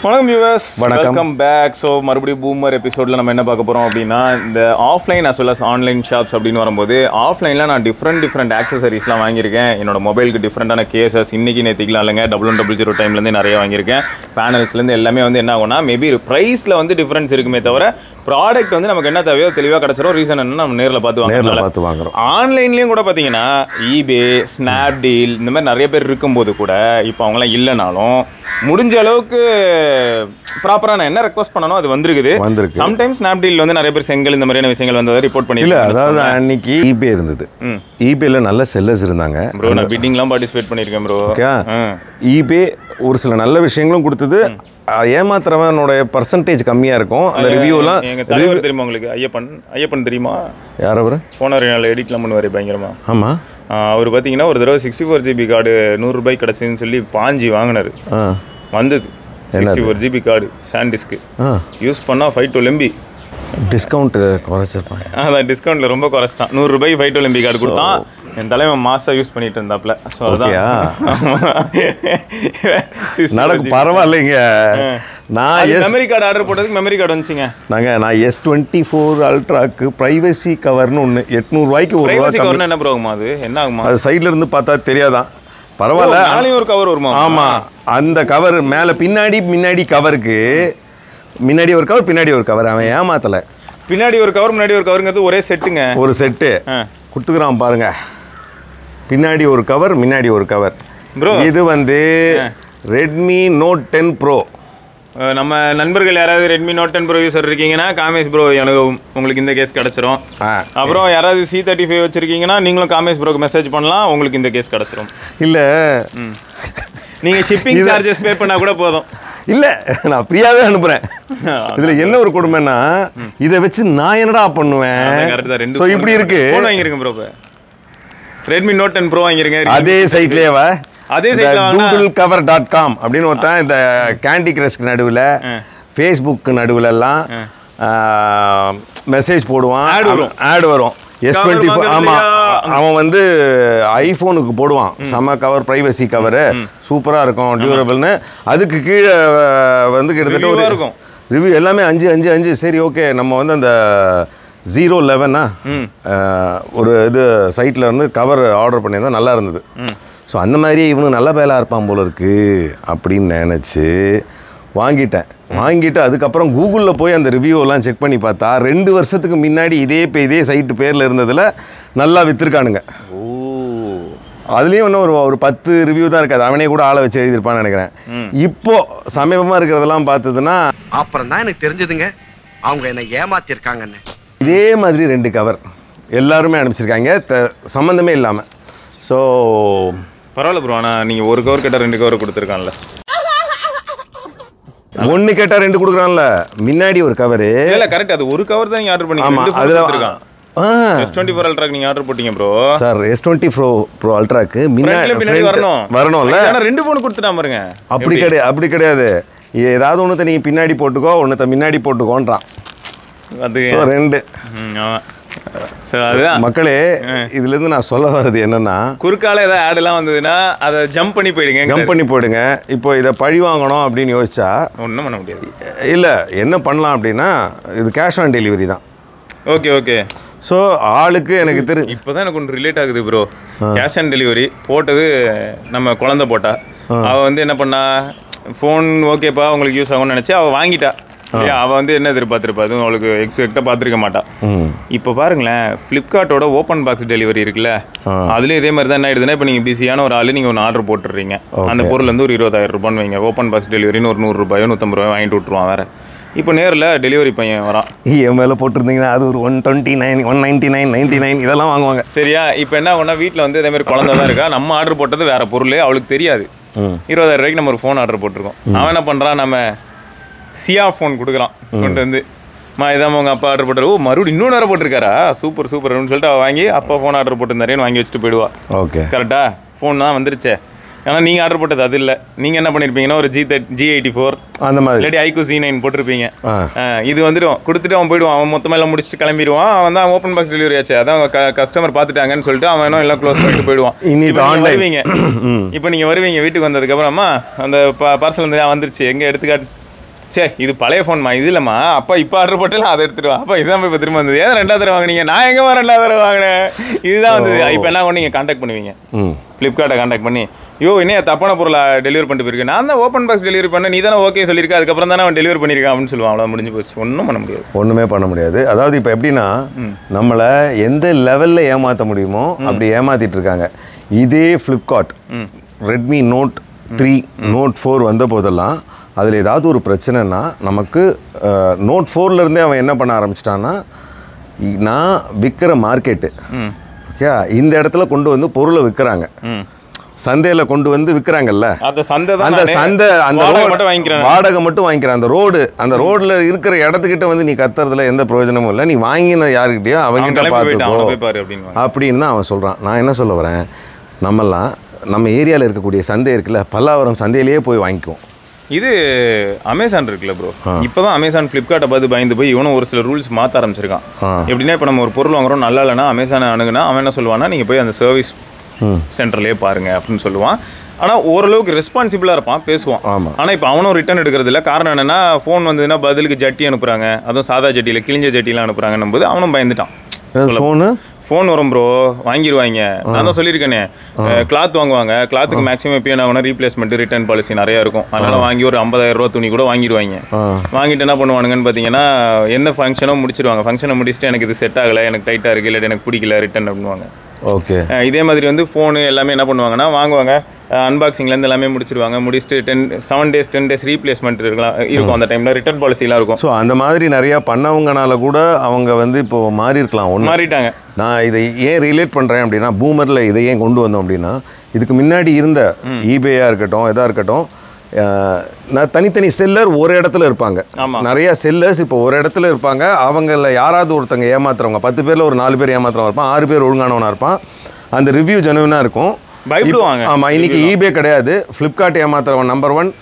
வணக்கம் viewers, welcome back. So மறுபடியும் boomer எபிசோடில் நம்ம என்ன பார்க்க போகிறோம் அப்படின்னா, இந்த offline as well as online shops அப்படின்னு வரும்போது ஆஃப்லைனில் நான் டிஃப்ரெண்ட் ஆக்சசரிஸ்லாம் வாங்கியிருக்கேன். என்னோட மொபைலுக்கு டிஃப்ரெண்ட்டான கேசஸ் இன்றைக்கி நேற்றுக்கலாம் இல்லைங்க 1100 டைம்லேருந்து நிறைய வாங்கியிருக்கேன். பேனல்ஸ்லேருந்து எல்லாமே வந்து என்ன ஆகும்னா, மேபி ப்ரைஸில் வந்து டிஃப்ரென்ஸ் இருக்குமே தவிர ப்ராடக்ட் வந்து நமக்கு என்ன தேவையோ தெளிவாக கிடச்சிரும். ரீசன் என்ன, நம்ம நேரில் பார்த்து வாங்குறோம். ஆன்லைன்லேயும் கூட பார்த்தீங்கன்னா ஈபே, ஸ்னாப்டீல் இந்த மாதிரி நிறைய பேர் இருக்கும்போது கூட இப்போ அவங்களாம் இல்லைனாலும் முடிஞ்ச அளவுக்கு ப்ராப்பரா நான் என்ன ரெக்வஸ்ட் பண்ணனும் அது வந்திருக்கு. சம்டைம்ஸ் ஸ்னாப்டீல் வந்து நிறைய பேர் செங்கல் இந்த மாதிரியான விஷயங்கள் வந்ததை ரிப்போர்ட் பண்ணி இல்ல. அதாவது அன்னைக்கு ஈபே இருந்தது. ஈபேல நல்ல செல்லர்ஸ் இருந்தாங்க ப்ரோ. நான் பிட்டிங்லாம் பார்ட்டிசிபேட் பண்ணியிருக்கேன் ப்ரோ. ஈபே ஒரு சில நல்ல விஷயங்களும் கொடுத்தது. ஏமாத்துறவனோட பர்சன்டேஜ் கம்மியா இருக்கும். அந்த ரிவ்யூலாம் எங்க தலைவர் தெரியுமா உங்களுக்கு? ஐயப்பன் தெரியுமா? யார் அவரு? போன நாள் எடிட்லாம் பண்ணுவாரு பயங்கரமா. ஆமா. அவர் பார்த்தீங்கன்னா ஒரு தடவை 64 GB கார்டு 100 ரூபாய்க்கு கிடச்சின்னு சொல்லி பாஞ்சி வாங்கினாரு. வந்தது 64 GB கார்டு சாண்டிஸ்க்கு யூஸ் பண்ணால் 512 MB டிஸ்கவுண்ட் குறைச்சிருப்பாங்க. அதான் டிஸ்கவுண்ட்டில் ரொம்ப குறைச்சிட்டான். 100 ரூபாய்க்கு 512 MB கார்டு கொடுத்தான். என் தலைவன் மாசா யூஸ் பண்ணிட்டு இருந்தாப்ல. ஸோ அதான் நடக்கும். பரவாயில்லைங்க. நான் மெமரி கார்டு ஆர்டர் போட்டதுக்கு மெமரி கார்டு வந்துச்சுங்க. நான் S24 அல்ட்ராக்கு பிரைவசி கவர்னு ஒன்று 800 ரூபாய்க்கு ஒரு பிரைவசி கவர் என்ன ப்ரோ ஆகுமா? அது என்ன ஆகுமா? அது சைட்ல இருந்து பார்த்தா தெரியாதான். பரவாயில்ல. நாளையும் ஒரு கவர் வருமா? ஆமா. அந்த கவர் மேல முன்னாடி கவருக்கு முன்னாடி ஒரு கவர் பின்னாடி ஒரு கவர். அவன் ஏமாத்தல. பின்னாடி ஒரு கவர் முன்னாடி ஒரு கவருங்கிறது ஒரே செட்டுங்க. ஒரு செட்டு கொடுத்துக்கிறான் பாருங்க. பின்னாடி ஒரு கவர் முன்னாடி ஒரு கவர். ப்ரோ இது வந்து ரெட்மி நோட் 10 ப்ரோ. நம்ம நண்பர்கள் யாராவது ரெட்மி நோட் 10 ப்ரோ யூஸர் இருக்கீங்கன்னா காமேஷ் ப்ரோ எனக்கு உங்களுக்கு இந்த கேஸ் கிடச்சிரும். அப்புறம் யாராவது C35 வச்சுருக்கீங்கன்னா நீங்களும் காமேஷ் ப்ரோக்கு மெசேஜ் பண்ணலாம், உங்களுக்கு இந்த கேஸ் கிடச்சிரும். இல்லை நீங்கள் ஷிப்பிங் சார்ஜஸ் பே பண்ணால் கூட போதும். இல்லை நான் ஃப்ரீயாகவே அனுப்புகிறேன். இதில் என்ன ஒரு கொடுமைன்னா, இதை வச்சு நான் என்னடா பண்ணுவேன்? ஸோ இப்படி இருக்கு. ஃபோன் வாங்கிருங்க ப்ரோ. ரெட்மி நோட் 10 ப்ரோ வாங்கிருங்க. அதே சைட்லேயேவா? அதே googlecover.com அப்படின்னு ஒருத்தன் இந்த கேண்டி கிரஷ்க்கு நடுவில் ஃபேஸ்புக் நடுவில் எல்லாம் மெசேஜ் போடுவான். ஆட் வரும். S24. ஆமாம், அவன் வந்து ஐஃபோனுக்கு போடுவான். செம்ம கவர், ப்ரைவசி கவரு சூப்பராக இருக்கும், டியூரபிள்னு. அதுக்கு கீழே வந்து கிட்டத்தட்ட ஒரு இருக்கும் ரிவ்யூ எல்லாமே 5. சரி ஓகே, நம்ம வந்து அந்த 011 ஒரு இது சைட்டில் வந்து கவர் ஆர்டர் பண்ணியிருந்தா நல்லா இருந்தது. ஸோ அந்த மாதிரி இவனு நல்ல வேலையாக இருப்பான் போல இருக்கு அப்படின்னு நினச்சி வாங்கிட்டு அதுக்கப்புறம் கூகுளில் போய் அந்த ரிவ்யூவெல்லாம் செக் பண்ணி பார்த்தா 2 வருஷத்துக்கு முன்னாடி இதே சைட்டு பேரில் இருந்ததில் நல்லா விற்றுருக்கானுங்க. அதுலேயும் இன்னும் ஒரு 10 ரிவ்யூ தான் இருக்காது. அவனே கூட ஆளை வச்சு எழுதியிருப்பான்னு நினைக்கிறேன். இப்போது சமீபமாக இருக்கிறதெல்லாம் பார்த்ததுன்னா அப்புறம் தான் எனக்கு தெரிஞ்சதுங்க அவங்க என்ன ஏமாத்திருக்காங்கன்னு. இதே மாதிரி 2 கவர் எல்லாருமே அனுப்பிச்சிருக்காங்க சம்மந்தமே இல்லாமல். ஸோ பரவாயில்ல ப்ரோ. ஆனால் நீங்கள் ஒரு கவர் கேட்டால் 2 கவர் கொடுத்துருக்கான்ல. 1 கேட்டால் 2 கொடுக்குறான்ல. முன்னாடி ஒரு கவரு. இல்லை கரெக்ட். அது ஒரு கவர் தான் நீங்கள் ஆர்டர் பண்ணி. ஆமாம், அதில் S24 அல்ட்ராக்கு நீங்கள் ஆர்டர் போட்டீங்க ப்ரோ. சார் S24 ப்ரோ அல்ட்ராக்கு முன்னாடி வரணும்ல. ஆனால் 2 ஃபோன் கொடுத்துட்டா பாருங்க. அப்படி கிடையாது. ஏதாவது ஒன்று நீங்கள் பின்னாடி போட்டுக்கோ, ஒன்று முன்னாடி போட்டுக்கோன்றான். அது 2. அதுதான் மக்களே. இதுல இருந்து நான் சொல்ல வர்றது என்னன்னா, குறுக்கால ஏதாவது ஆடெல்லாம் வந்ததுன்னா அதை ஜம்ப் பண்ணி போயிடுங்க. இப்போ இதை பழி வாங்கணும் அப்படின்னு யோசிச்சா ஒன்றும் பண்ண முடியாது. இல்லை, என்ன பண்ணலாம் அப்படின்னா, இது கேஷ் ஆன் டெலிவரி தான். ஓகே. ஸோ ஆளுக்கு எனக்கு தெரியும். இப்போதான் எனக்கு ஒன்று ரிலேட் ஆகுது ப்ரோ. கேஷ் ஆன் டெலிவரி போட்டது நம்ம குழந்தை போட்டா. அவள் வந்து என்ன பண்ணா, ஃபோன் ஓகேப்பா உங்களுக்கு யூஸ் ஆகும்னு நினச்சி அவள் வாங்கிட்டா. அவள் வந்து என்ன எதிர்பார்த்துருப்பா, அதுவும் அவளுக்கு எக்ஸாக்டாக பார்த்துருக்க மாட்டா. இப்போ பாருங்களேன், ஃப்ளிப்கார்ட்டோட ஓப்பன் பாக்ஸ் டெலிவரி இருக்குல்ல, அதுலேயும் இதே மாதிரி தான் என்ன ஆயிடுதுன்னா, இப்போ நீங்கள் பிஸியான ஒரு ஆள் நீங்கள் ஒன்று ஆர்டர் போட்டுடுறீங்க. அந்த பொருள் வந்து ஒரு 20,000 ரூபான்னு வைங்க. ஓப்பன் பாக்ஸ் டெலிவரின்னு ஒரு 100 ரூபாயோ 150 ரூபாயோ வாங்கிட்டு விட்ருவான். வேறு இப்போ நேரில் டெலிவரி பையன் வரான். என் மேலே போட்டிருந்தீங்கன்னா அது ஒரு 129, 199, 99 இதெல்லாம் வாங்குவாங்க. சரியா? இப்போ என்ன ஆகும்னா, வீட்டில் வந்து இதே மாதிரி குழந்தை தான் இருக்கா. நம்ம ஆர்டர் போட்டது வேற பொருள், அவளுக்கு தெரியாது. 20,000 ரூபாய்க்கு நம்ம ஒரு ஃபோன் ஆர்டர் போட்டிருக்கோம். அவன் என்ன பண்ணுறான், நம்ம சியா ஃபோன் கொடுக்குறான் கொண்டு வந்து. இதான் உங்கள் அப்பா ஆர்டர் போட்டார். மறுபடியும் இன்னொன்று வேறு போட்டிருக்காரா, சூப்பர் அப்படின்னு சொல்லிட்டு அவள் வாங்கி அப்பா ஃபோன் ஆர்டர் போட்டிருந்தாரேன்னு வாங்கி வச்சுட்டு போயிடுவா. ஓகே கரெக்டா? ஃபோன் தான் வந்துருச்சே. ஆனால் நீங்கள் ஆர்டர் போட்டது அது இல்லை. நீங்கள் என்ன பண்ணியிருப்பீங்கன்னா ஒரு G84 அந்த மாதிரி இல்லாட்டி iQOO C9 போட்டிருப்பீங்க. இது வந்துடும், கொடுத்துட்டு அவன் போயிடுவான். அவன் மொத்தமாக எல்லாம் முடிச்சுட்டு கிளம்பிடுவான். அவன் தான் ஓப்பன் பாக்ஸ் டெலிவரி ஆச்சு, அதான் கஸ்டமர் பார்த்துட்டாங்கன்னு சொல்லிட்டு அவன் எல்லாம் க்ளோஸ் பண்ணிட்டு போயிடுவான். வருவீங்க. இப்போ நீங்கள் வருவீங்க வீட்டுக்கு வந்ததுக்கப்புறமா அந்த பார்சல் வந்து வந்துருச்சு, எங்கே எடுத்துக்காட்டு சரி இது பழைய ஃபோன்மா, இது இல்லைம்மா அப்பா இப்போ ஆர்டர் போட்டாலும் அதை எடுத்துட்டு வா. அப்பா இதுதான் இப்போ திரும்ப வந்தது. ஏன் 2வது தடவை வாங்கினீங்க? நான் எங்கேம்மா 2வது தடவை வாங்கினேன், இதுதான் வந்தது. இப்போ என்ன பண்ணி நீங்கள் கான்டாக்ட் பண்ணுவீங்க, ஃப்ளிப்கார்ட்டை கான்டாக்ட் பண்ணி, யோ இன்னும் தப்பான பொருளை டெலிவரி பண்ணிட்டு போயிருக்கேன், நான் தான் ஓப்பன் பாக்ஸ் டெலிவரி பண்ணேன், நீ தானே ஓகே சொல்லியிருக்கேன், அதுக்கப்புறம் தானே அவன் டெலிவரி பண்ணியிருக்கான் அப்படின்னு சொல்லுவான். அவ்வளோ முடிஞ்சு போச்சு, ஒன்றும் பண்ண முடியாது. ஒன்றுமே பண்ண முடியாது. அதாவது இப்போ எப்படின்னா நம்மளை எந்த லெவலில் ஏமாற்ற முடியுமோ அப்படி ஏமாற்றிட்டு இருக்காங்க. இதே ஃப்ளிப்கார்ட் ரெட்மி Note 3 Note 4 வந்த போதெல்லாம் அதில் ஏதாவது ஒரு பிரச்சனைனா நமக்கு Note 4லேருந்தே அவன் என்ன பண்ண ஆரம்பிச்சிட்டான்னா, நான் விற்கிற மார்க்கெட்டு ஓகே இந்த இடத்துல கொண்டு வந்து பொருளை விற்கிறாங்க, சந்தையில் கொண்டு வந்து விற்கிறாங்கல்ல, அந்த சந்தை அந்த வாடகை மட்டும் வாங்கிக்கிறேன். அந்த ரோடில் இருக்கிற இடத்துக்கிட்ட வந்து நீ கத்துறதுல எந்த பிரயோஜனமும் இல்லை, நீ வாங்கின யாருக்கிட்டயோ அவங்ககிட்ட பார்த்துக்கோ அப்படின்னு தான் அவன் சொல்கிறான். நான் என்ன சொல்ல வரேன், நம்ம ஏரியாவில் இருக்கக்கூடிய சந்தை இருக்குல்ல, பல்லாவரம் சந்தையிலேயே போய் வாங்கிக்குவோம். இது அமேசான் இருக்குல்ல ப்ரோ, இப்போதான் அமேசான் ஃப்ளிப்கார்ட்டை பார்த்து பயந்து போய் இவனும் ஒரு சில ரூல்ஸ் மாற்ற ஆரம்பிச்சிருக்கான். எப்படின்னா இப்போ நம்ம ஒரு பொருள் வாங்குறோம், நல்லா இல்லைனா அமேசானை அணுகுனா அவன் என்ன சொல்லுவான்னா, நீங்கள் போய் அந்த சர்வீஸ் சென்டர்லேயே பாருங்க அப்படின்னு சொல்லுவான். ஆனால் ஓரளவுக்கு ரெஸ்பான்சிபிளாக இருப்பான், பேசுவான். ஆனால் இப்போ அவனும் ரிட்டர்ன் எடுக்கிறது இல்லை. காரணம் என்னென்னா, ஃபோன் வந்ததுன்னா பதிலுக்கு ஜட்டி அனுப்புகிறாங்க, அதுவும் சாதா ஜட்டியில் கிழிஞ்ச ஜட்டிலாம் அனுப்புகிறாங்கன்னும் போது அவனும் பயந்துட்டான். ஃபோன் வரும் ப்ரோ, வாங்கிடுவாங்க. நான் தான் சொல்லியிருக்கேனே, கிளாத் வாங்குவாங்க, கிளாத்துக்கு மேக்ஸிமம் இப்போ என்ன ஆகுனா ரீப்ளேஸ்மெண்ட் ரிட்டர்ன் பாலிசி நிறையா இருக்கும். அதனால் வாங்கி ஒரு 50,000 ரூபா துணி கூட வாங்கிடுவாங்க. வாங்கிட்டு என்ன பண்ணுவானுங்கன்னு பார்த்தீங்கன்னா, என்ன ஃபங்க்ஷனோ முடிச்சிருவாங்க, ஃபங்க்ஷனை முடிச்சுட்டு எனக்கு இது செட் ஆகலை, எனக்கு டைட்டாக இருக்குது, இல்லை எனக்கு பிடிக்கல, ரிட்டர்ன் பண்ணுவாங்க. ஓகே, இதே மாதிரி வந்து ஃபோனு எல்லாமே என்ன பண்ணுவாங்கன்னா, வாங்குவாங்க, அன்பாக்சிங்லேருந்து எல்லாமே முடிச்சிருவாங்க, முடிச்சுட்டு 7 days 10 days ரீப்ளேஸ்மெண்ட் இருக்கும். அந்த டைமில் ரிட்டர்ன் பாலிசிலாம் இருக்கும். ஸோ அந்த மாதிரி நிறையா பண்ணவங்கனால கூட அவங்க வந்து இப்போ மாறி இருக்கலாம், மாறிட்டாங்க. நான் இதை ஏன் ரிலேட் பண்ணுறேன் அப்படின்னா, பூமரில் இதை ஏன் கொண்டு வந்தோம் அப்படின்னா, இதுக்கு முன்னாடி இருந்த ஈபேயாக இருக்கட்டும் எதாக இருக்கட்டும், நான் தனித்தனி செல்லர் ஒரு இடத்துல இருப்பாங்க, நிறைய செல்லர்ஸ் இப்போ ஒரு இடத்துல இருப்பாங்க. அவங்கள யாராவது ஒருத்தங்க ஏமாத்துறவங்க, 10 பேரில் ஒரு 4 பேர் ஏமாத்துறவங்க இருப்பான், 6 பேர் ஒழுங்கானவனாக இருப்பான். அந்த ரிவ்யூ ஜெனுவினாக இருக்கும், பயப்படுவாங்க. ஆமாம், இன்னைக்கு ஈபே கிடையாது, Flipkart ஏமாத்துறவன் number 1,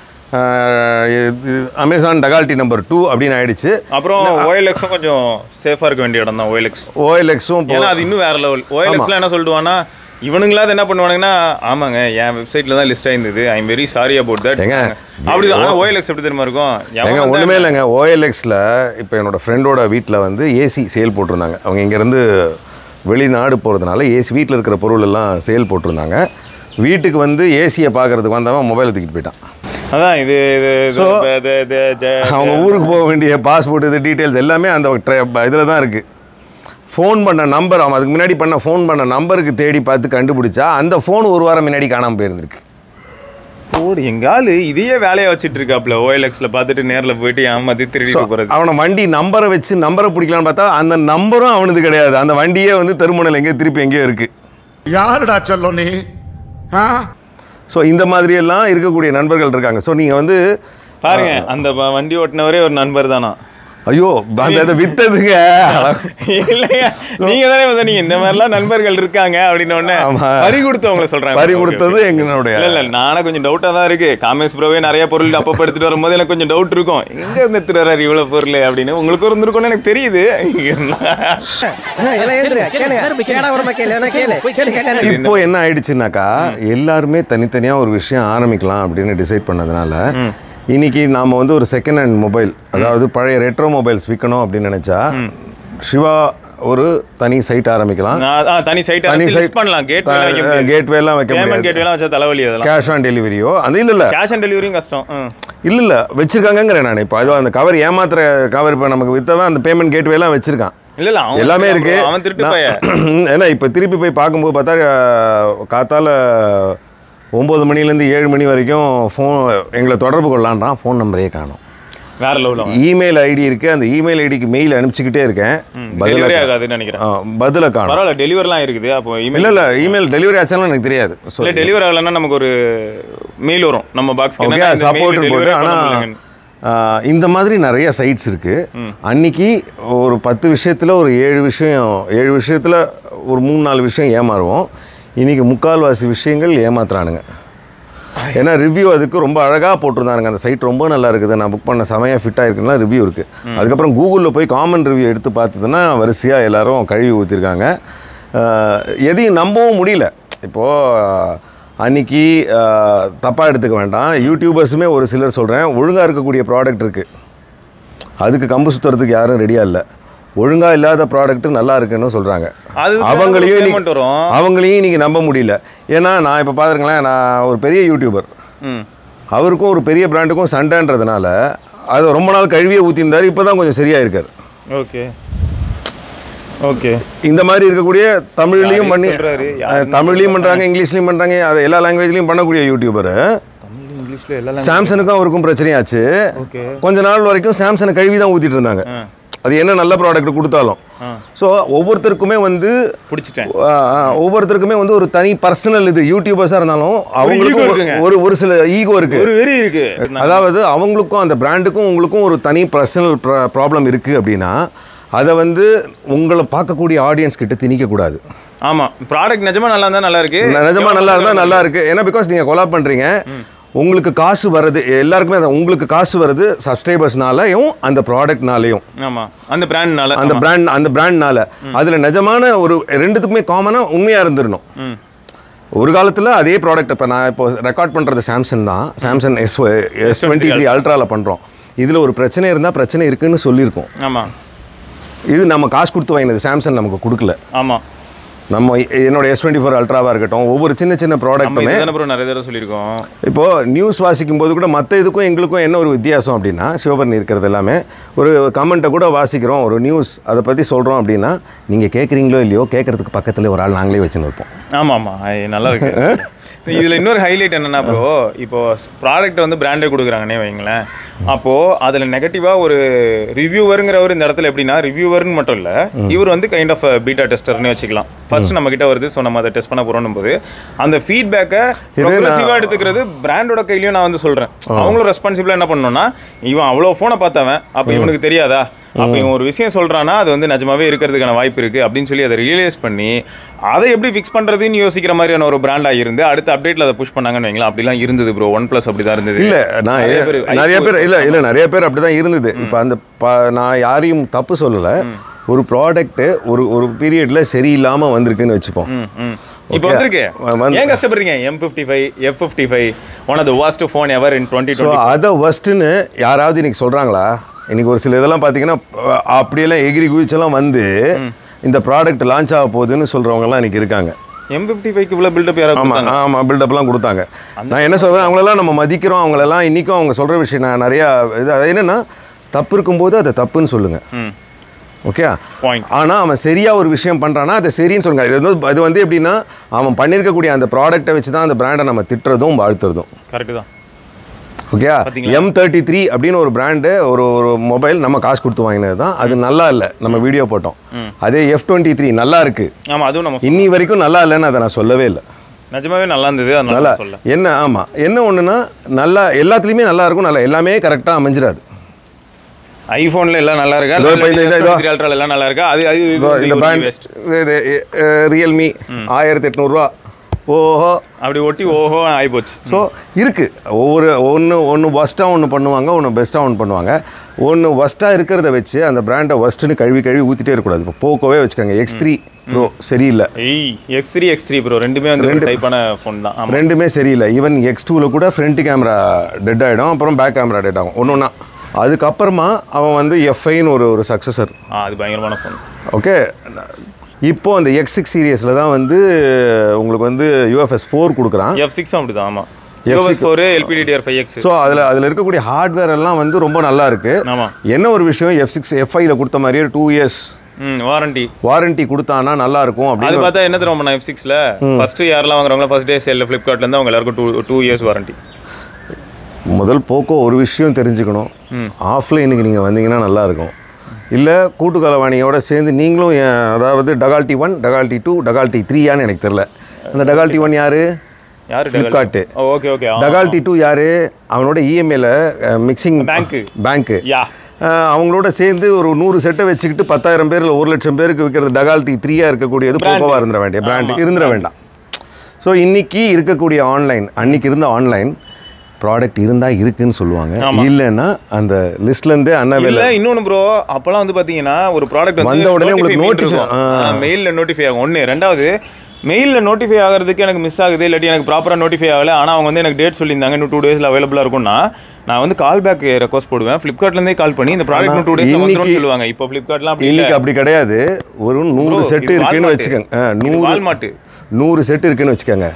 Amazon Dagaalty number 2 அப்படின்னு ஆயிடுச்சு. அப்புறம் OLX கொஞ்சம் சேஃபாக இருக்க வேண்டிய இடம் தான். OLXும் அது இன்னும் வேற லெவல். OLXல என்ன சொல்லுவான்னா, இவனுங்களாவது என்ன பண்ணுவானுங்கன்னா, ஆமாங்க என் வெப்சைட்ல தான் லிஸ்ட் ஆயிருந்தது, I am very sorry about that. அப்படிதான். ஆனால் OLX எப்படி தெரியுமா இருக்கும்? ஒன்றுமே இல்லைங்க. OLXல இப்போ என்னோட ஃப்ரெண்டோட வீட்டில் வந்து ஏசி சேல் போட்டிருந்தாங்க. அவங்க இங்கேருந்து வெளிநாடு போகிறதுனால ஏசி வீட்டில் இருக்கிற பொருள் எல்லாம் சேல் போட்டிருந்தாங்க. வீட்டுக்கு வந்து ஏசியை பார்க்கறதுக்கு வந்தவன் மொபைலை தூக்கிட்டு போயிட்டான். அதான் இது அவங்க ஊருக்கு போக வேண்டிய பாஸ்போர்ட் இது டீட்டெயில்ஸ் எல்லாமே அந்த இதில் தான் இருக்குது. ஃபோன் பண்ண நம்பர், அவன் அதுக்கு முன்னாடி ஃபோன் பண்ண நம்பருக்கு தேடி பார்த்து கண்டுபிடிச்சா அந்த ஃபோன் ஒரு வாரம் முன்னாடி காணாமல் போயிருந்துருக்கு. ஓடு எங்காலு இதையே வேலையை வச்சுட்டு இருக்காப்ல. OLXல பார்த்துட்டு நேரில் போயிட்டு ஏமாத்தி திருடிட்டு போகிறது. அவனை வண்டி நம்பரை வச்சு நம்பரை பிடிக்கலான்னு பார்த்தா அந்த நம்பரும் அவனுக்கு கிடையாது. அந்த வண்டியே வந்து தெருமுனையில் எங்கேயோ திருப்பி எங்கேயோ இருக்குது. யாருடா சொல்லும் நீ? ஸோ இந்த மாதிரியெல்லாம் இருக்கக்கூடிய நண்பர்கள் இருக்காங்க. ஸோ நீங்கள் வந்து பாருங்க, அந்த வண்டி ஓட்டினவரே ஒரு நண்பர் தானா? ஐயோ, அந்த வித்ததுங்க இல்லையா? நீங்க தானே நீங்க இந்த மாதிரிலாம் நண்பர்கள் இருக்காங்க அப்படின்னு ஒண்ணு பறி கொடுத்தவங்களை சொல்றாங்க. பறி கொடுத்தது எங்களுடைய இல்ல நானே கொஞ்சம் டவுட்டா தான் இருக்கு. காமேஷ் ப்ரோவே நிறைய பொருள் அப்பப்போ எடுத்துட்டு வரும்போது எனக்கு கொஞ்சம் டவுட் இருக்கும், எங்க இருந்து எடுத்துறாரு இவ்வளவு பொருள் அப்படின்னு. உங்களுக்கு இருந்திருக்கும்னு எனக்கு தெரியுது. இப்போ என்ன ஆயிடுச்சுனாக்கா, எல்லாருமே தனித்தனியா ஒரு விஷயம் ஆரம்பிக்கலாம் அப்படின்னு டிசைட் பண்ணதுனால இன்னைக்கு நாம் வந்து ஒரு செகண்ட் ஹேண்ட் மொபைல், அதாவது பழைய ரெட்ரோ மொபைல்ஸ் விற்கணும் அப்படின்னு நினச்சா சிவா ஒரு தனி சைட் ஆரம்பிக்கலாம். தனி சைட் பண்ணலாம். கேட்வேலாம் வைக்க முடியாது. தலைவலி. அதெல்லாம் கேஷ் ஆன் டெலிவரியோ அது இல்லை. கேஷ் ஆன் டெலிவரியும் கஷ்டம். இல்லை வச்சிருக்காங்கிறேன் நான். இப்போ அதுவும் அந்த கவர் ஏமாத்துற கவர் இப்போ நமக்கு வித்தவன் அந்த பேமெண்ட் கேட்வேலாம் வச்சிருக்கான். இல்ல எல்லாமே இருக்கு. ஏன்னா இப்போ திருப்பி போய் பார்க்கும்போது பார்த்தா காத்தால 9 மணிலேருந்து 7 மணி வரைக்கும் ஃபோன் எங்களை தொடர்பு கொள்ளலான்றான். ஃபோன் நம்பரே காணும். வேற லெவலில் இமெயில் ஐடி இருக்குது. அந்த இமெயில் ஐடிக்கு மெயில் அனுப்பிச்சிக்கிட்டே இருக்கேன், டெலிவரி ஆகாதுன்னு நினைக்கிறேன். பதில காணும். பரவாயில்ல, டெலிவரிலாம் இருக்குது. அப்போ இமெயில் இல்லை, இமெயில் டெலிவரி ஆச்சாலும் எனக்கு தெரியாது. இல்லை டெலிவரி ஆகலைன்னா நமக்கு ஒரு மெயில் வரும் நம்ம பாக்ஸ்க்கு, சப்போர்ட் போட்டு. ஆனால் இந்த மாதிரி நிறைய சைட்ஸ் இருக்குது. அன்னைக்கு ஒரு 10 விஷயத்தில் ஒரு 7 விஷயத்தில் ஒரு 3-4 விஷயம் ஏமாறுவோம். இன்றைக்கி முக்கால்வாசி விஷயங்கள் ஏமாத்துறானுங்க. ஏன்னா ரிவ்யூ அதுக்கு ரொம்ப அழகாக போட்டிருந்தானுங்க. அந்த சைட் ரொம்ப நல்லா இருக்குது, நான் புக் பண்ண சமயம் ஃபிட்டாக இருக்குன்னா ரிவ்யூ இருக்குது. அதுக்கப்புறம் கூகுளில் போய் காமன் ரிவ்யூ எடுத்து பார்த்ததுன்னா வரிசையாக எல்லோரும் கழுவி ஊற்றிருக்காங்க. எதையும் நம்பவும் முடியல. இப்போது அன்றைக்கி தப்பாக எடுத்துக்க வேண்டாம். யூடியூபர்ஸுமே ஒரு சிலர் சொல்கிறேன், ஒழுங்காக இருக்கக்கூடிய ப்ராடக்ட் இருக்குது, அதுக்கு கம்பு சுற்றுறதுக்கு யாரும் ரெடியாக இல்லை. ஒழுங்காக இல்லாத ப்ராடக்ட்டு நல்லா இருக்குன்னு சொல்கிறாங்க. அவங்களையும் நீங்கள் நம்ப முடியல. ஏன்னா நான் இப்போ பார்த்துருங்களேன், நான் ஒரு பெரிய யூடியூபர், அவருக்கும் ஒரு பெரிய பிராண்டுக்கும் சண்டைன்றதுனால அதை ரொம்ப நாள் கழுவியே ஊற்றிருந்தார். இப்போ தான் கொஞ்சம் சரியாக இருக்கார். Okay okay. இந்த மாதிரி இருக்கக்கூடிய தமிழ்லையும் பண்ணி, தமிழ்லையும் பண்ணுறாங்க, இங்கிலீஷ்லையும் பண்ணுறாங்க, அதை எல்லா லாங்குவேஜ்லையும் பண்ணக்கூடிய யூடியூபர். சாம்சனுக்கும் அவருக்கும் பிரச்சனையாச்சு. கொஞ்ச நாள் வரைக்கும் சாம்சனை கழுவி தான் ஊற்றிட்டு இருந்தாங்க, அது என்ன நல்ல ப்ராடக்ட் கொடுத்தாலும். ஸோ ஒவ்வொருத்தருக்குமே வந்து பிடிச்சிட்டேன், ஒவ்வொருத்தருக்குமே வந்து ஒரு தனி பர்சனல் இது. யூடியூபர்ஸாக இருந்தாலும் அவங்களுக்கும் ஒரு சில ஈகோ இருக்கு, ஒரு வெறி இருக்கு. அதாவது அவங்களுக்கும் அந்த பிராண்டுக்கும் உங்களுக்கும் ஒரு தனி பர்சனல் ப்ராப்ளம் இருக்கு அப்படின்னா அதை வந்து உங்களை பார்க்கக்கூடிய ஆடியன்ஸ் கிட்ட திணிக்கக்கூடாது. ஆமாம், ப்ராடக்ட் நிஜமா நல்லா இருந்தால் நல்லா இருக்கு, நிஜமா நல்லா இருந்தால் நல்லா இருக்கு. ஏன்னா பிகாஸ் நீங்கள் கொலாப் பண்ணுறீங்க, உங்களுக்கு காசு வருது, எல்லாருக்குமே உங்களுக்கு காசு வருது சப்ஸ்கிரைபர்ஸ்னாலையும் அந்த ப்ராடக்ட்னாலையும். ஆமாம், அந்த பிராண்ட்னால, அந்த பிராண்ட்னால. அதில் நிஜமான ஒரு ரெண்டுத்துக்குமே காமனாக உண்மையாக இருந்துடணும். ஒரு காலத்தில் அதே ப்ராடக்ட், இப்போ நான் இப்போ ரெக்கார்ட் பண்ணுறது சாம்சங் தான், சாம்சங் S23 அல்ட்ராவில் பண்ணுறோம். இதில் ஒரு பிரச்சனை இருந்தால் பிரச்சனை இருக்குன்னு சொல்லியிருக்கோம். ஆமாம், இது நம்ம காசு கொடுத்து வாங்கினது, சாம்சங் நமக்கு கொடுக்கல. ஆமாம், நம்ம என்னோட S24 அல்ட்ராவாக இருக்கட்டும், ஒவ்வொரு சின்ன சின்ன ப்ராடக்ட்டுமே நிறைய தடவை சொல்லியிருக்கோம். இப்போது நியூஸ் வாசிக்கும் போது கூட மற்ற இதுக்கும் எங்களுக்கும் என்ன ஒரு வித்தியாசம் அப்படின்னா, சிவபரணி இருக்கிறது எல்லாமே ஒரு கமெண்ட்டை கூட வாசிக்கிறோம், ஒரு நியூஸ் அதை பற்றி சொல்கிறோம் அப்படின்னா, நீங்கள் கேட்குறீங்களோ இல்லையோ, கேட்குறதுக்கு பக்கத்தில் ஒரு ஆள் நாங்களே வச்சுன்னு இருப்போம். ஆமாம் ஆமாம், நல்லா இருக்கு. இதில் இன்னொரு ஹைலைட் என்னென்னா ப்ரோ, இப்போது ப்ராடக்ட் வந்து பிராண்டே கொடுக்குறாங்கன்னே வைங்களேன், அப்போது அதில் நெகட்டிவாக ஒரு ரிவ்யூவருங்கிறவர் இந்த இடத்துல எப்படின்னா, ரிவ்யூவர்னு மட்டும் இல்லை, இவர் வந்து கைண்ட் ஆஃப் பீட்டா டெஸ்டர்னு வச்சுக்கலாம். ஃபர்ஸ்ட் நம்ம கிட்ட வருது, ஸோ நம்ம அதை டெஸ்ட் பண்ண போகிறோம் போது அந்த ஃபீட்பேக்கை ப்ரோக்ரெசிவாக எடுத்துக்கிறது பிராண்டோட கையிலையும் நான் வந்து சொல்கிறேன். அவங்களும் ரெஸ்பான்சிபிளாக என்ன பண்ணணும்னா, இவன் அவ்வளோ ஃபோனை பார்த்தவன், அப்போ இவனுக்கு தெரியாதா, அப்போ இவன் ஒரு விஷயம் சொல்கிறான்னா அது வந்து நிஜமாவே இருக்கிறதுக்கான வாய்ப்பு இருக்குது அப்படின்னு சொல்லி அதை ரியலைஸ் பண்ணி அதை எப்படி ஃபிக்ஸ் பண்ணுறதுன்னு யோசிக்கிற மாதிரியான ஒரு பிராண்டாக இருந்து அடுத்த அப்டேட்டில் அதை புஷ் பண்ணாங்கன்னு வைங்களா. அப்படிலாம் இருந்தது ப்ரோ, OnePlus அப்படி தான் இருந்தது. இல்லை நான் நிறைய பேர் அப்படி தான் இருந்தது. இப்போ அந்த நான் யாரையும் தப்பு சொல்லலை, ஒரு ப்ராடக்ட்டு ஒரு பீரியடில் சரியில்லாமல் வந்திருக்குன்னு வச்சுப்போம். இப்போ வந்திருக்கு, ஏன் கஷ்டப்படுறீங்க? M55 F55 one of the worst phone ever in 2020. அதை worstன்னு யாராவது இன்னைக்கு சொல்கிறாங்களா? இன்னைக்கு ஒரு சில இதெல்லாம் பார்த்தீங்கன்னா அப்படியெல்லாம் எகிரி குதிச்செல்லாம் வந்து இந்த ப்ராடக்ட் லான்ச் ஆக போகுதுன்னு சொல்கிறவங்கலாம் இன்னைக்கு இருக்காங்க. M55க்கு இவ்வளோ பில்டப் யாராவது? ஆமாம், பில்டப்லாம் கொடுத்தாங்க. நான் என்ன சொல்கிறேன், அவங்களெல்லாம் நம்ம மதிக்கிறோம், அவங்களெல்லாம் இன்றைக்கும் அவங்க சொல்கிற விஷயம் நான் நிறையா இது என்னென்னா, தப்பு இருக்கும்போது அதை தப்புன்னு சொல்லுங்கள், ஓகே. ஆனால் அவன் சரியாக ஒரு விஷயம் பண்ணுறான்னா அதை சரின்னு சொல்லுங்கள். இது வந்து எப்படின்னா, அவன் பண்ணியிருக்கக்கூடிய அந்த ப்ராடக்டை வச்சு தான் அந்த பிராண்டை நம்ம திட்டுறதும் வாழ்த்துறதும். கரெக்டு தான், ஓகே. M33 அப்படின்னு ஒரு பிராண்டு, ஒரு மொபைல் நம்ம காசு கொடுத்து வாங்கினது தான், அது நல்லா இல்லை, நம்ம வீடியோ போட்டோம். அதே F23 நல்லா இருக்கு, ஆமாம், அதுவும் நம்ம இன்னி வரைக்கும் நல்லா இல்லைன்னு அதை நான் சொல்லவே இல்லை. நிஜமாவே நல்லா இருந்தது, நல்லா என்ன. ஆமாம், என்ன ஒன்றுனா நல்லா எல்லாத்துலேயுமே நல்லா இருக்கும், நல்லா எல்லாமே கரெக்டாக அமைஞ்சிடாது. ஐஃபோனில் எல்லாம் நல்லா இருக்கா, எல்லாம் நல்லா இருக்கா, அது இந்த பிராண்ட் ரியல்மி 1800 ஓஹோ அப்படி ஒட்டி ஓஹோ ஆகிப்போச்சு. ஸோ இருக்குது ஒன்று ஒஸ்ட்டாக ஒன்று பண்ணுவாங்க, ஒன்று பெஸ்ட்டாக ஒன்று பண்ணுவாங்க. ஒன்று ஒஸ்ட்டாக இருக்கிறத வச்சு அந்த பிராண்டை ஒஸ்ட்டுன்னு கழுவி ஊற்றிட்டே இருக்கக்கூடாது. இப்போ போக்கோவே வச்சுக்கோங்க, X3 Pro சரியில்லை, X3 Pro ரெண்டுமே வந்து ரெண்டு டைப்பான ஃபோன் தான், ரெண்டுமே சரியில்லை. ஈவன் X2ல கூட ஃப்ரண்ட் கேமரா டெட் ஆகிடும், அப்புறம் பேக் கேமரா டெட் ஆகும் ஒன்று. அதுக்கப்புறமா அவன் வந்து F5ன்னு ஒரு சக்ஸஸர், அது பயங்கரமான ஃபோன். ஓகே. இப்போது அந்த X6 சீரியஸில் தான் வந்து உங்களுக்கு வந்து UFS 4 கொடுக்குறான். F6 அப்படி தான், ஆமாம், UFS 4 LPDDR5X. ஸோ அதில் இருக்கக்கூடிய ஹார்ட்வேர் எல்லாம் வந்து ரொம்ப நல்லா இருக்குது. ஆமாம், என்ன ஒரு விஷயம், F5ல கொடுத்த மாதிரியே 2 years வாரண்டி கொடுத்தானா நல்லா இருக்கும். அது பார்த்தா என்ன தெரியுமா, நான் F6ல ஃபர்ஸ்ட் யாரெல்லாம் வாங்குறாங்களோ ஃபர்ஸ்ட் டே சேல்ல ஃப்ளிப்கார்ட்லேருந்து அவங்க எல்லாருக்கும் 2 years வாரண்டி. முதல் போக்கோ ஒரு விஷயம் தெரிஞ்சுக்கணும், ஆஃப்லைனுக்கு நீங்கள் வந்தீங்கன்னா நல்லாயிருக்கும். இல்லை கூட்டுக்கலவாணியோட சேர்ந்து நீங்களும், அதாவது டகால்டி 1 டகால்டி 2 டகால்டி 3 எனக்கு தெரில. அந்த டகால்டி 1 யார்? ஃப்ளிப்கார்ட்டு. Okay okay. டகால்டி 2 யார்? அவனோட இஎம்ஐல மிக்சிங் பேங்க்கு அவங்களோட சேர்ந்து ஒரு 100 செட்டை வச்சுக்கிட்டு 10,000 பேர் இல்லை 1,00,000 பேருக்கு விற்கிறது டகால்டி 3 இருக்கக்கூடியது போக்கோவாக இருந்துட வேண்டிய பிராண்ட் இருந்துட வேண்டாம். ஸோ இன்றைக்கி இருக்கக்கூடிய ஆன்லைன், அன்றைக்கி இருந்த ஆன்லைன் ப்ராடக்ட் இருந்தால் இருக்குன்னு சொல்லுவாங்க, இல்லைன்னா அந்த லிஸ்ட்லேருந்தே அன்அவைலபிள். இன்னொன்று ப்ரோ, அப்போல்லாம் வந்து பார்த்தீங்கன்னா ஒரு ப்ராடக்ட் வந்த உடனே உங்களுக்கு மெயிலில் நோட்டிஃபை ஆகும் ஒன்று. ரெண்டாவது மெயிலில் நோட்டிஃபை ஆகிறதுக்கு எனக்கு மிஸ் ஆகுது, இல்லாட்டி எனக்கு ப்ராப்பராக நோட்டிஃபை ஆகலை. ஆனால் அவங்க வந்து எனக்கு டேட் சொல்லியிருந்தாங்க இன்னும் 2 days அவைலபிளாக இருக்கும்னா நான் வந்து கால் பேக் ரெக்வஸ்ட் போடுவேன். ஃப்ளிப்கார்ட்லேருந்தே கால் பண்ணி இந்த ப்ராடக்ட் 2 days வந்துடும் சொல்லுவாங்க. இப்போ ஃப்ளிப்கார்ட்லாம் இன்னைக்கு அப்படி கிடையாது. ஒரு 100 செட்டு இருக்குன்னு வச்சுக்கோங்க. 100 செட்டு இருக்குன்னு வச்சுக்கோங்க.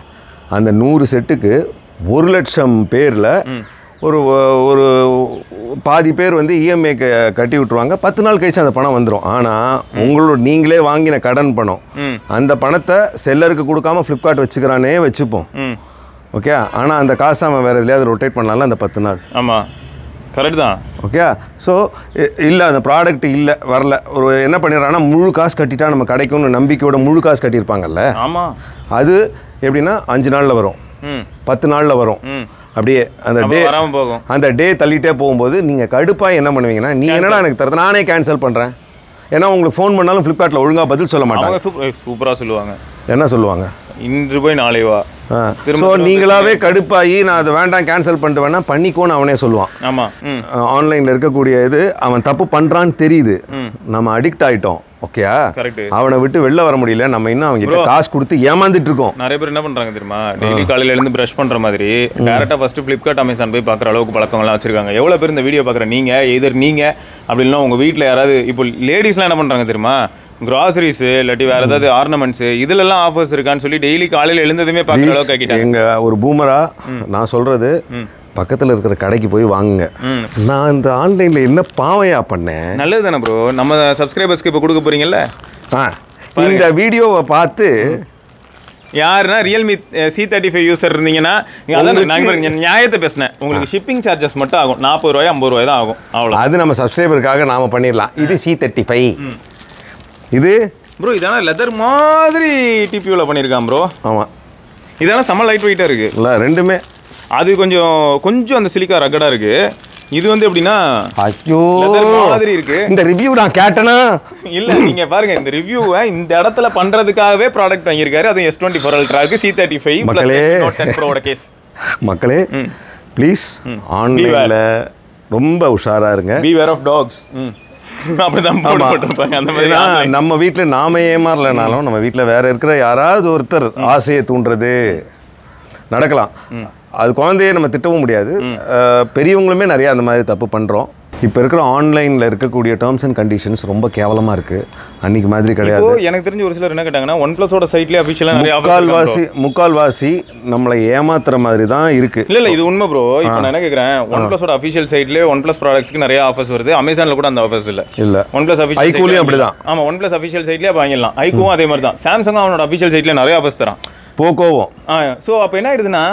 அந்த 100 செட்டுக்கு 1 லட்சம் பேரில் ஒரு பாதி பேர் வந்து இஎம்ஐ கட்டி விட்டுருவாங்க. 10 நாள் கழிச்சு அந்த பணம் வந்துடும். ஆனால் நீங்களே வாங்கின கடன் பணம் அந்த பணத்தை செல்லருக்கு கொடுக்காம ஃப்ளிப்கார்ட் வச்சுக்கிறானே வச்சுப்போம். ஓகே. ஆனால் அந்த காசை அவன் வேறு எதுலையாவது ரொட்டேட் பண்ணலாம்ல அந்த 10 நாள். ஆமாம், கரெக்ட் தான். ஓகே. ஸோ இல்லை அந்த ப்ராடக்ட் இல்லை வரல, என்ன பண்ணிடுறாங்கன்னா முழு காசு கட்டிட்டா நம்ம கிடைக்கும்னு நம்பிக்கையோட முழு காசு கட்டியிருப்பாங்கல்ல. ஆமாம். அது எப்படின்னா 5 நாளில் வரும், 10 நாளில் வரும். அப்படியே அந்த டே தள்ளிட்டே போகும்போது நீங்கள் கடுப்பாக என்ன பண்ணுவீங்கன்னா, நீ என்னடா எனக்கு தரது நானே கேன்சல் பண்ணுறேன். ஏன்னா உங்களுக்கு ஃபோன் பண்ணாலும் ஃப்ளிப்கார்ட்டில் ஒழுங்காக பதில் சொல்ல மாட்டாங்க. சூப்பராக சொல்லுவாங்க. என்ன சொல்லுவாங்க? இன்று போய் நாளை வா. ஸோ நீங்களாவே கடுப்பாகி நான் அதை வேண்டாம் கேன்சல் பண்ணிட்டு வேணா பண்ணிக்கோன்னு அவனே சொல்லுவான். ஆமாம். ஆன்லைனில் இருக்கக்கூடிய இது அவன் தப்பு பண்ணுறான்னு தெரியுது, நம்ம அடிக்ட் ஆகிட்டோம். ஓகேயா? அவனை விட்டு வெளில வர முடியல. நம்ம இன்னும் அவங்க கிட்ட காசு கொடுத்து ஏமாந்துட்டு இருக்கோம். நிறைய பேர் என்ன பண்றாங்க தெரியுமா, டெய்லி காலையில இருந்து பிரஷ் பண்ற மாதிரி டேரக்டா ஃபர்ஸ்ட் ஃபிளிப்கார்ட் அமேசான் போய் பாக்குற அளவுக்கு பழக்கங்கள்லாம் வச்சிருக்காங்க. எவ்வளவு பேர் இந்த வீடியோ பாக்குற நீங்க எதர் நீங்க அப்படின்னா உங்க வீட்டுல யாராவது இப்போ லேடிஸ்லாம் என்ன பண்றாங்க தெரியுமா, கிராசரிஸ் இல்லாட்டி வேற ஏதாவது ஆர்னமெண்ட்ஸ் இதுலலாம் ஆஃபர்ஸ் இருக்கான்னு சொல்லி டெய்லி காலையில எழுந்ததுமே பாக்குற அளவுக்கு ஆக்கிட்டாங்க. எங்க ஒரு பூமரா நான் சொல்றது பக்கத்தில் இருக்கிற கடைக்கு போய் வாங்குங்க. நான் இந்த ஆன்லைனில் என்ன பாவையா பண்ணேன்? நல்லது தானே ப்ரோ. நம்ம சப்ஸ்கிரைபர்ஸ்க்கு இப்போ கொடுக்க போறீங்கல்ல, இந்த வீடியோவை பார்த்து யாருன்னா ரியல்மி C35 யூசர் இருந்தீங்கன்னா நான் நியாயத்தை பேசினேன். உங்களுக்கு ஷிப்பிங் சார்ஜஸ் மட்டும் ஆகும் 40 ரூபாய் 50 ரூபாய் தான் ஆகும். அவ்வளோ. அது நம்ம சப்ஸ்கிரைபருக்காக நாம் பண்ணிடலாம். இது C35. இது ப்ரோ இதான லெதர் மாதிரி டிபியூவில் பண்ணியிருக்கான் ப்ரோ. ஆமாம். இதான செம்ம லைட் வெயிட்டாக இருக்குது. இல்லை ரெண்டுமே. அது கொஞ்சம் அந்த சிலிக்கா ரகடா இருக்கு. இது வந்து எப்படின்னா ஐயோ மாதிரி இருக்கு. இந்த ரிவ்யூ நான் கேட்டனா இல்ல, நீங்க பாருங்க இந்த ரிவ்யூவை இந்த இடத்துல பண்றதுக்காகவே ப்ராடக்ட் வாங்கியிருக்காரு. அது S24 அல்ட்ராக்கு C35 மக்களே Note 10 Pro கேஸ். மக்களே ப்ளீஸ் ஆன்லைன்ல ரொம்ப உஷாரா இருங்க. Beware of dogs. அப்படிதான் போட்டுருப்பாங்க. அந்த மாதிரி நம்ம வீட்டில் நாம ஏமாறலனாலும் நம்ம வீட்டில் வேற இருக்கிற யாராவது ஒருத்தர் ஆசையை தூண்டுறது நடக்கலாம். அது குழந்தையே நம்ம திட்டவும் முடியாது. பெரியவங்களுமே நிறைய அந்த மாதிரி தப்பு பண்ணுறோம். இப்போ இருக்கிற ஆன்லைனில் இருக்கக்கூடிய டேர்ம்ஸ் அண்ட் கண்டிஷன்ஸ் ரொம்ப கேவலமாக இருக்குது. அன்றைக்கி மாதிரி கிடையாது. எனக்கு தெரிஞ்ச ஒரு சிலர் என்ன கேட்டாங்கன்னா OnePlusோட சைட்லேயே அஃபிஷியலாக நிறைய முக்கால்வாசி நம்மளை ஏமாத்துற மாதிரி தான் இருக்குது. இல்லை இது உண்மை ப்ரோ. இப்போ நான் என்ன கேட்குறேன், OnePlusோட அஃபிஷியல் சைட்லேயே OnePlus ப்ராடக்ட்ஸ்க்கு நிறைய ஆஃபர்ஸ் வருது. அமேசானில் கூட அந்த ஆஃபர்ஸ் இல்லை. OnePlus அஃபிஷியல் ஐக்கூலையும் அப்படி தான். ஆமாம், OnePlus அஃபிஷியல் சைட்லேயே வாங்கிடலாம். ஐக்கூவும் அதே மாதிரி தான். சாம்சங்கும் அவனோட அஃபிஷியல் சைட்லேயே நிறைய ஆஃபர்ஸ் தரான். போக்கோவும். ஸோ அப்போ என்ன ஆயிடுதுன்னா,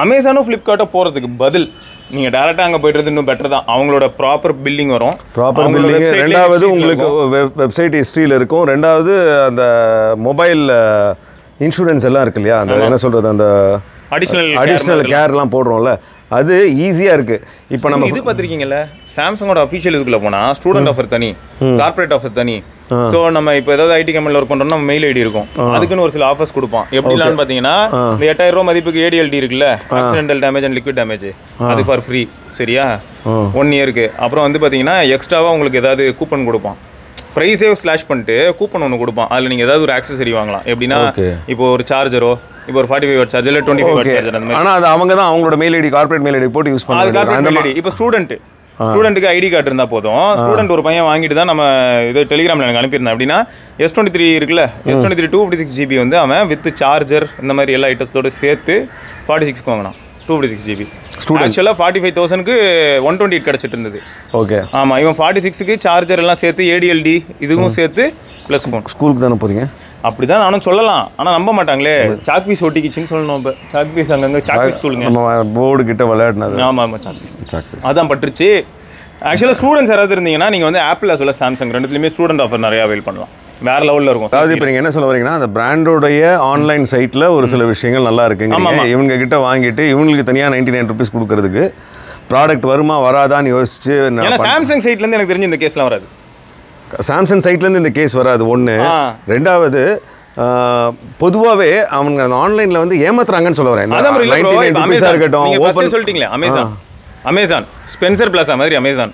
அமேசானும் ஃப்ளிப்கார்ட்டோ போகிறதுக்கு பதில் நீங்கள் டேரெக்டாக அங்கே போய்ட்டு இன்னும் பெட்டர் தான். அவங்களோட ப்ராப்பர் பில்லிங் வரும். Proper billing. ரெண்டாவது உங்களுக்கு வெப்சைட் ஹிஸ்ட்ரியில் இருக்கும். ரெண்டாவது அந்த மொபைல் இன்சூரன்ஸ் எல்லாம் இருக்கு இல்லையா, அந்த என்ன சொல்கிறது, அந்த அடிஷ்னல் கேர்லாம் போடுறோம்ல, அது ஈஸியாக இருக்குது. இப்போ நம்ம இது பார்த்துருக்கீங்கல்ல, சாம்சங்கோட அஃபிஷியல் இதுக்குள்ள போனால் ஸ்டூடெண்ட் ஆஃபர் தனி, கார்பரேட் ஆஃபர் தனி. ஸோ நம்ம இப்போ ஏதாவது ஐடி கம்பெனியில் ஒர்க் பண்ணுறோம்னா நம்ம மெயில் ஐடி இருக்கும், அதுக்குன்னு ஒரு சில ஆஃபர்ஸ் கொடுப்போம். எப்படிலான்னு பார்த்தீங்கன்னா, இந்த 8000 ரூபா மதிப்புக்கு ADLD இருக்குல்ல, accidental damage and liquid damage, அது ஃபார் ஃப்ரீ. சரியா, 1 இயருக்கு. அப்புறம் வந்து பார்த்தீங்கன்னா எக்ஸ்ட்ராவாக உங்களுக்கு ஏதாவது கூப்பன் கொடுப்பான். ப்ரைஸே ஸ்லாஷ் பண்ணிட்டு கூப்பன் ஒன்று கொடுப்பான். அதில் நீங்கள் ஏதாவது ஒரு ஆக்சசரி வாங்கலாம். எப்படின்னா இப்போ ஒரு சார்ஜரோ, இப்போ ஒரு 45 வாட் சார்ஜர் இல்லை 25 வாட் சார்ஜர் அந்த மாதிரி. ஆனால் அது அவங்க தான் அவங்களோட mail ID, corporate mail ID போட்டு யூஸ் பண்ணுவாங்க. Corporate mail ID. இப்போ ஸ்டூடெண்ட்டுக்கு ஐடி கார்டு இருந்தால் போதும். ஸ்டூடெண்ட் ஒரு பையன் வாங்கிட்டு தான் நம்ம இது டெலிகிராமில் எனக்கு அனுப்பியிருந்தேன். அப்படின்னா S23 இருக்குல்ல, S23 256 GB வந்து அவன் வித் சார்ஜர் இந்த மாதிரி எல்லா ஐட்டத்தோடு சேர்த்து 46 வாங்கினான். 256 GB ஆக்சுவலாக 45,000க்கு 128 கிடச்சிட்டு இருந்தது. ஓகே. ஆமாம், இவன் 46க்கு சார்ஜர் எல்லாம் சேர்த்து ADLD இதுவும் சேர்த்து ப்ளஸ் ஃபோன். ஸ்கூலுக்கு தானே போகிறீங்க? அப்படி தான் நானும் சொல்லலாம், ஆனால் நம்ப மாட்டாங்களே. சாக்பீஸ் ஒட்டிக்கிச்சுன்னு சொல்லணும். இப்போ சாக்பீஸ் அங்கங்கே சாக்பீஸ் தூளுங்க, நம்ம போர்டு கிட்ட விளையாடினது. ஆமாம் சாக்பீஸ் அதான் பட்டுருச்சு. ஆக்சுவலாக ஸ்டூடெண்ட்ஸ் யாராவது இருந்தீங்கன்னா நீங்கள் வந்து ஆப்பிள் சொல்ல சாம்சங் ரெண்டுத்துலையுமே ஸ்டூடெண்ட் ஆஃபர் நிறையா அவைல் பண்ணலாம். வேறு லெவலில் இருக்கும். அதாவது இப்போ நீங்கள் என்ன சொல்ல வரீங்கன்னா, அந்த பிராண்டோடைய ஆன்லைன் சைட்டில் ஒரு சில விஷயங்கள் நல்லா இருக்குங்க. இவங்க கிட்ட வாங்கிட்டு இவங்களுக்கு தனியாக 99 ருபீஸ் கொடுக்கறதுக்கு ப்ராடக்ட் வருமா வராதான்னு யோசிச்சு. சாம்சங் சைட்லேருந்து எனக்கு தெரிஞ்சு இந்த கேஸ்லாம் வராது. சாம்சங் சைட்லேருந்து இந்த கேஸ் வராது. ஒன்று. ரெண்டாவது, பொதுவாகவே அவங்க ஆன்லைனில் வந்து ஏமாத்துறாங்கன்னு சொல்ல வரேன். 99 ருபீஸாக இருக்கட்டும். சொல்லிட்டீங்களே அமேசான் ஸ்பென்சர் பிளாஸா மாதிரி அமேசான்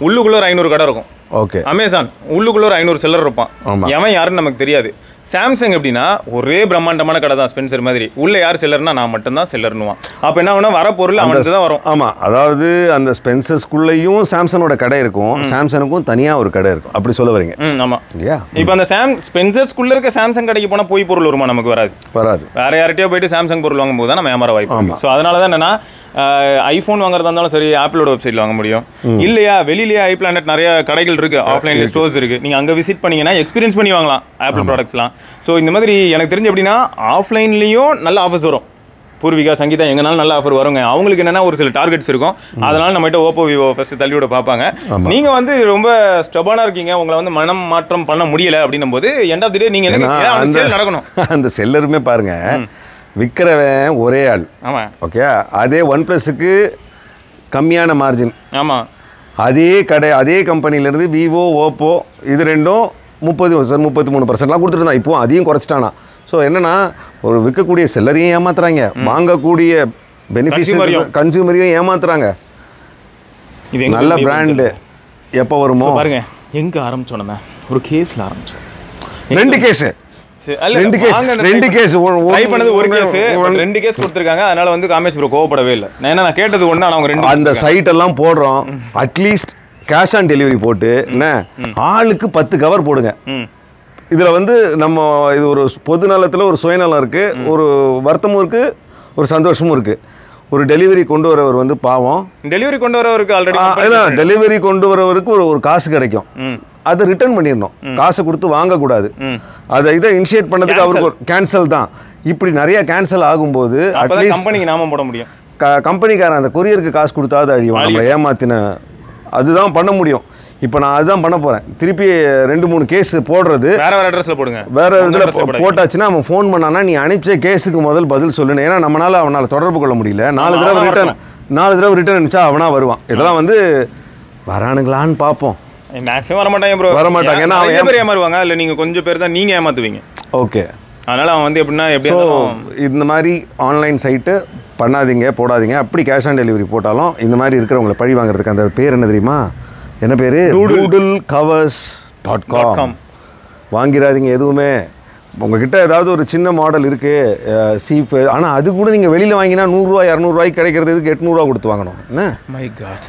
உள்ளுக்குள்ள ஒரு 500 கடை இருக்கும். ஓகே. அமேசான் உள்ளுக்குள்ள ஒரு 500 செல்லர் இருப்பான். எவன் யாருன்னு நமக்கு தெரியாது. சாம்சங் எப்படின்னா ஒரே பிரம்மாண்டமான கடை தான் ஸ்பென்சர் மாதிரி. உள்ள யார் செல்லர்னா நான் மட்டும்தான் செல்லர்னுவான். அப்போ என்ன ஆகுனா வர பொருள் அவனுக்கு தான் வரும். ஆமாம், அதாவது அந்த ஸ்பென்சர்ஸ்குள்ளேயும் சாம்சங்கோட கடை இருக்கும், சாம்சங்குக்கும் தனியாக ஒரு கடை இருக்கும், அப்படி சொல்ல வரீங்க. ஆமாம் இல்லையா? இப்போ அந்த ஸ்பென்சர்ஸ்குள்ளே இருக்க சாம்சங் கடைக்கு போனால் போய் பொருள் வருமா? நமக்கு வராது. வேற யார்கிட்டயோ போயிட்டு சாம்சங் பொருள் வாங்கும்போது தான் நம்ம ஏமாற வாய்ப்பு. ஸோ அதனால தான் என்னன்னா ஐஃபோன் வாங்குறதா இருந்தாலும் சரி ஆப்பிளோட வெப்சைட்ல வாங்க முடியும். இல்லையா வெளியிலேயே ஐபிளானட் நிறைய கடைகள் இருக்கு, ஆஃப்லைன்ல ஸ்டோர்ஸ் இருக்கு, நீங்க அங்க விசிட் பண்ணீங்கன்னா எக்ஸ்பீரியன்ஸ் பண்ணி வாங்கலாம் ஆப்பிள் ப்ராடக்ட்ஸ்லாம். ஸோ இந்த மாதிரி எனக்கு தெரிஞ்சு எப்படின்னா ஆஃப்லைன்லயும் நல்ல ஆஃபர்ஸ் வரும். பூர்விகா, சங்கீதா எங்கனாலும் நல்ல ஆஃபர் வருங்க. அவங்களுக்கு என்னன்னா ஒரு சில டார்கெட்ஸ் இருக்கும், அதனால நம்மகிட்ட ஓப்போ விவோ ஃபர்ஸ்ட் தள்ளிவிட பார்ப்பாங்க. நீங்க வந்து ரொம்ப ஸ்டபானா இருக்கீங்க, உங்களை வந்து மனம் மாற்றம் பண்ண முடியல அப்படின்னும் போது எண்ட் ஆஃப் தி டே நீங்க என்ன சேல் நடக்கணும். அந்த செல்லருமே பாருங்க விற்கிறவன் ஒரே ஆள். ஆமாம், ஓகே. அதே ஒன் ப்ளஸுக்கு கம்மியான மார்ஜின். ஆமாம், அதே கடை அதே கம்பெனிலேருந்து விவோ, ஓப்போ இது ரெண்டும் 33%லாம் கொடுத்துட்டு இப்போ அதையும் குறைச்சிட்டானா. ஸோ என்னன்னா ஒரு விற்கக்கூடிய செல்லரையும் ஏமாத்துறாங்க, வாங்கக்கூடிய பெனிஃபிஷியல் கன்சியூமரையும் ஏமாத்துறாங்க. இது நல்ல பிராண்டு எப்போ வருமோ பாருங்க. எங்கே ஆரம்பிச்சோன்னா ஒரு கேஸில் ஆரம்பிச்சோம். 2 கேஸு கொடுத்திருக்காங்க. அதனால வந்து காமேஷ் ப்ரோ கோவப்படவே இல்லை. நான் கேட்டது ஒண்ணு, ஆனா அவங்க 2 அந்த சைட் எல்லாம் போடுறோம். அட்லீஸ்ட் கேஷ் ஆன் டெலிவரி போட்டு என்ன ஆளுக்கு 10 கவர் போடுங்க. இதுல வந்து நம்ம இது ஒரு பொது நலத்துல ஒரு சுயநலம் இருக்கு, ஒரு வருத்தமும் இருக்கு, ஒரு சந்தோஷமும் இருக்கு. ஒரு டெலிவரி கொண்டு வரவர் வந்து பாவம், டெலிவரி கொண்டு வரவருக்கு ஆல்ரெடி டெலிவரி கொண்டு வரவருக்கு ஒரு காசு கிடைக்கும், அதை ரிட்டர்ன் பண்ணிடணும், காசை கொடுத்து வாங்கக்கூடாது. அதை இதை இனிஷியேட் பண்ணதுக்கு அவருக்கு கேன்சல் தான். இப்படி நிறைய கேன்சல் ஆகும்போது கம்பெனிக்கு நாம போட முடியும். கம்பெனிக்காரன் அந்த கொரியருக்கு காசு கொடுத்தாது அழிவான், நம்மளை ஏமாத்தின. அதுதான் பண்ண முடியும். இப்போ நான் அதுதான் பண்ண போறேன். திருப்பி 2-3 கேஸ் போடுறது வேற அட்ரஸ்ல போடுங்க. வேற இதுல போட்டாச்சுன்னா அவன் ஃபோன் பண்ணானா நீ அனுப்பிச்ச கேஸுக்கு முதல் பதில் சொல்லணும். ஏன்னா நம்மளால அவனால தொடர்பு கொள்ள முடியல. 4 தடவை ரிட்டர்ன் அனுப்பிச்சா அவனா வருவான். இதெல்லாம் வந்து வரானுங்களான்னு பார்ப்போம். மேக்ஸிமம் வர மாட்டாங்க ப்ரோ, வர மாட்டாங்க. ஏன்னா நிறைய பேர் ஏமாறுவாங்க, இல்லை நீங்கள் கொஞ்சம் பேர் தான் நீங்கள் ஏமாத்துவீங்க. ஓகே, அதனால் அவன் வந்து எப்படின்னா இந்த மாதிரி ஆன்லைன் சைட்டு பண்ணாதீங்க, போடாதீங்க. அப்படி கேஷ் ஆன் டெலிவரி போட்டாலும் இந்த மாதிரி இருக்கிறவங்களை பழி வாங்குறதுக்கு அந்த பேர் என்ன தெரியுமா? என்ன பேர்? doodlecovers.com. வாங்கிடாதீங்க எதுவுமே. உங்ககிட்ட ஏதாவது ஒரு சின்ன மாடல் இருக்குது சீப், ஆனால் அது கூட நீங்கள் வெளியில் வாங்கினா 100 ரூபா 200 ரூபாய்க்கு கிடைக்கிறதுக்கு 800 ரூபா கொடுத்து வாங்கணும். என்ன மை காட்.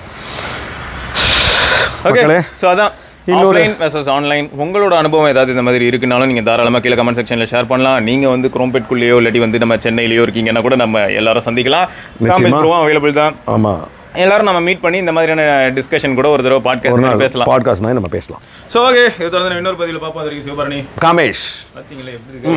ஓகே, ஸோ அதான் ஆஃப்லைன் வெர்சஸ் ஆன்லைன். உங்களோட அனுபவம் ஏதாவது இந்த மாதிரி இருக்குனாலும் நீங்கள் தாராளமாக கீழே கமெண்ட் செக்ஷனில் ஷேர் பண்ணலாம். நீங்கள் வந்து குரோம்பேட்குள்ளேயோ இல்லாட்டி வந்து நம்ம சென்னையிலையோ இருக்கீங்கன்னா கூட நம்ம எல்லாரும் சந்திக்கலாம். அவைலபிள் தான். ஆமாம், எல்லாரும் நம்ம மீட் பண்ணி இந்த மாதிரியான டிஸ்கஷன் கூட ஒரு தடவை பாட்காஸ்ட் பேசலாம். பாட்காஸ்ட் மாதிரி நம்ம பேசலாம். ஸோ ஓகே, இது தொடர்ந்து இன்னொரு பதிவில் பார்ப்போம். அது வரைக்கும் சிவபரணி, காமேஷ். பார்த்தீங்களா எப்படி இருக்கு?